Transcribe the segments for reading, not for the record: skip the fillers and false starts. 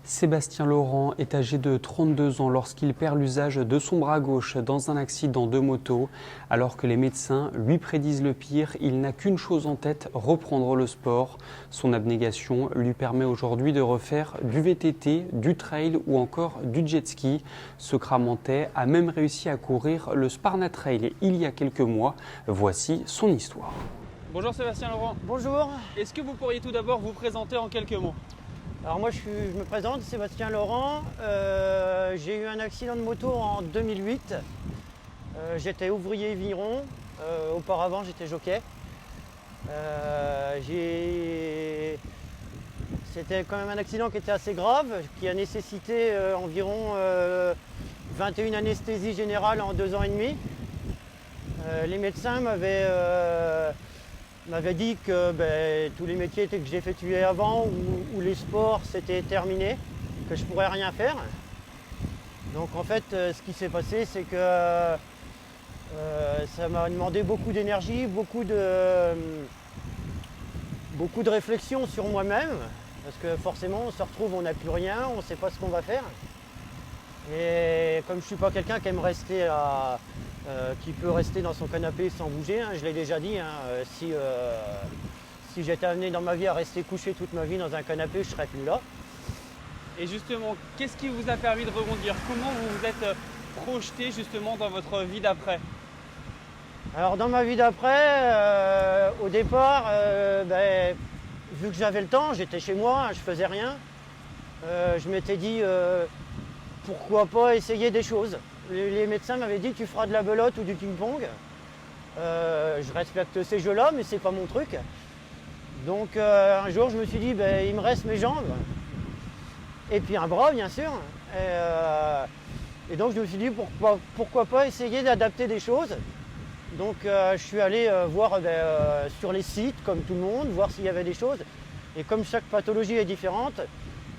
Sébastien Laurent est âgé de 32 ans lorsqu'il perd l'usage de son bras gauche dans un accident de moto. Alors que les médecins lui prédisent le pire, il n'a qu'une chose en tête, reprendre le sport. Son abnégation lui permet aujourd'hui de refaire du VTT, du trail ou encore du jet ski. Ce Cramantais a même réussi à courir le Sparna Trail il y a quelques mois. Voici son histoire. Bonjour Sébastien Laurent. Bonjour. Est-ce que vous pourriez tout d'abord vous présenter en quelques mots? Alors moi je me présente, Sébastien Laurent. J'ai eu un accident de moto en 2008. J'étais ouvrier viron. Auparavant j'étais jockey. C'était quand même un accident qui était assez grave, qui a nécessité environ 21 anesthésies générales en 2 ans et demi. Les médecins m'avait dit que tous les métiers que j'effectuais avant ou les sports c'était terminé, que je ne pourrais rien faire. Donc en fait ce qui s'est passé c'est que ça m'a demandé beaucoup d'énergie, beaucoup de réflexion sur moi-même, parce que forcément on se retrouve, on n'a plus rien, on ne sait pas ce qu'on va faire. Et comme je ne suis pas quelqu'un qui aime rester qui peut rester dans son canapé sans bouger, je l'ai déjà dit, si j'étais amené dans ma vie à rester couché toute ma vie dans un canapé, je ne serais plus là. Et justement, qu'est-ce qui vous a permis de rebondir? Comment vous vous êtes projeté justement dans votre vie d'après? Alors dans ma vie d'après, au départ, vu que j'avais le temps, j'étais chez moi, je faisais rien, je m'étais dit pourquoi pas essayer des choses. Les médecins m'avaient dit tu feras de la belote ou du ping-pong. Je respecte ces jeux-là, mais c'est pas mon truc. Donc un jour je me suis dit il me reste mes jambes et puis un bras bien sûr. Et donc je me suis dit pourquoi pas essayer d'adapter des choses. Donc je suis allé voir sur les sites comme tout le monde, voir s'il y avait des choses. Et comme chaque pathologie est différente,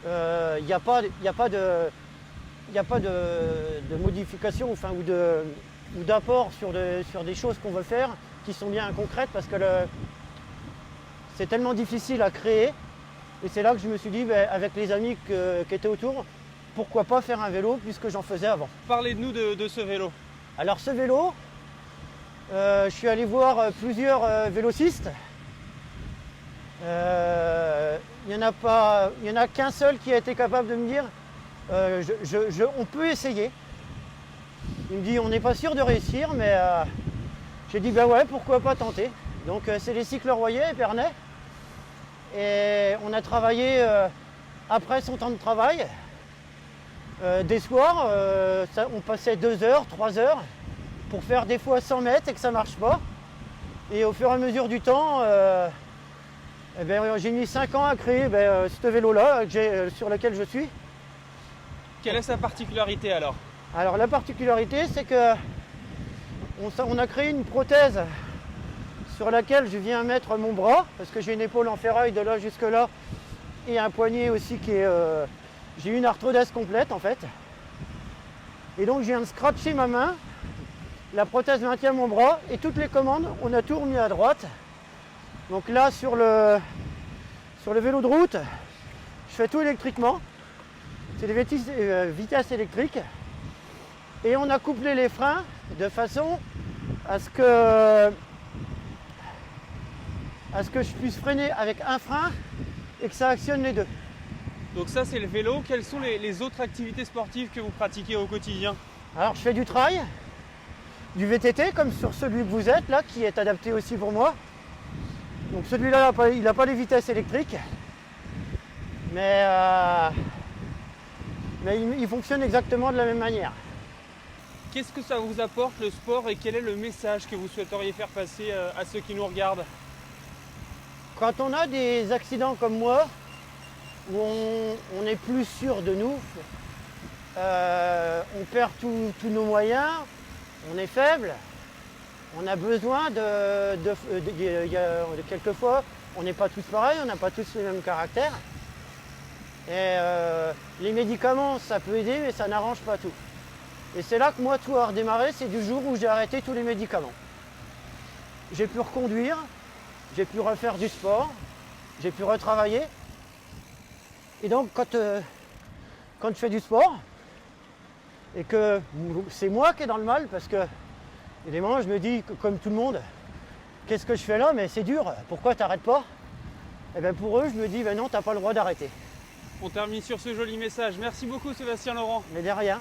il n'y a pas de modification ou d'apport sur des choses qu'on veut faire qui sont bien concrètes, parce que c'est tellement difficile à créer. Et c'est là que je me suis dit, avec les amis qui étaient autour, pourquoi pas faire un vélo puisque j'en faisais avant. Parlez-nous de ce vélo. Alors ce vélo, je suis allé voir plusieurs vélocistes. Il n'y en a qu'un seul qui a été capable de me dire on peut essayer. Il me dit on n'est pas sûr de réussir, mais j'ai dit ouais, pourquoi pas tenter. Donc c'est les cycles Royer et Épernay. Et on a travaillé après son temps de travail. Des soirs, on passait 2 heures, 3 heures pour faire des fois 100 mètres et que ça ne marche pas. Et au fur et à mesure du temps, j'ai mis 5 ans à créer ce vélo-là sur lequel je suis. Quelle est sa particularité alors? Alors la particularité c'est que on a créé une prothèse sur laquelle je viens mettre mon bras, parce que j'ai une épaule en ferraille de là jusque là et un poignet aussi qui est... j'ai une arthrodèse complète en fait. Et donc je viens de scratcher ma main, la prothèse maintient mon bras et toutes les commandes on a tout remis à droite. Donc là sur le vélo de route, je fais tout électriquement. C'est des vitesses électriques et on a couplé les freins de façon à ce que je puisse freiner avec un frein et que ça actionne les deux. Donc ça c'est le vélo. Quelles sont les autres activités sportives que vous pratiquez au quotidien? Alors je fais du trail, du VTT comme sur celui que vous êtes là, qui est adapté aussi pour moi. Donc celui-là il n'a pas les vitesses électriques, mais il fonctionne exactement de la même manière. Qu'est-ce que ça vous apporte le sport et quel est le message que vous souhaiteriez faire passer à ceux qui nous regardent? Quand on a des accidents comme moi, où on n'est plus sûr de nous, on perd tous nos moyens, on est faible, on a besoin quelquefois, on n'est pas tous pareils, on n'a pas tous le même caractère. Et les médicaments, ça peut aider, mais ça n'arrange pas tout. Et c'est là que moi, tout a redémarré, c'est du jour où j'ai arrêté tous les médicaments. J'ai pu reconduire, j'ai pu refaire du sport, j'ai pu retravailler. Et donc, quand quand je fais du sport et que c'est moi qui est dans le mal parce que il y a des moments je me dis, comme tout le monde, qu'est-ce que je fais là? Mais c'est dur, pourquoi t'arrêtes pas? Et bien pour eux, je me dis, ben non, t'as pas le droit d'arrêter. On termine sur ce joli message. Merci beaucoup Sébastien Laurent. Mais de rien.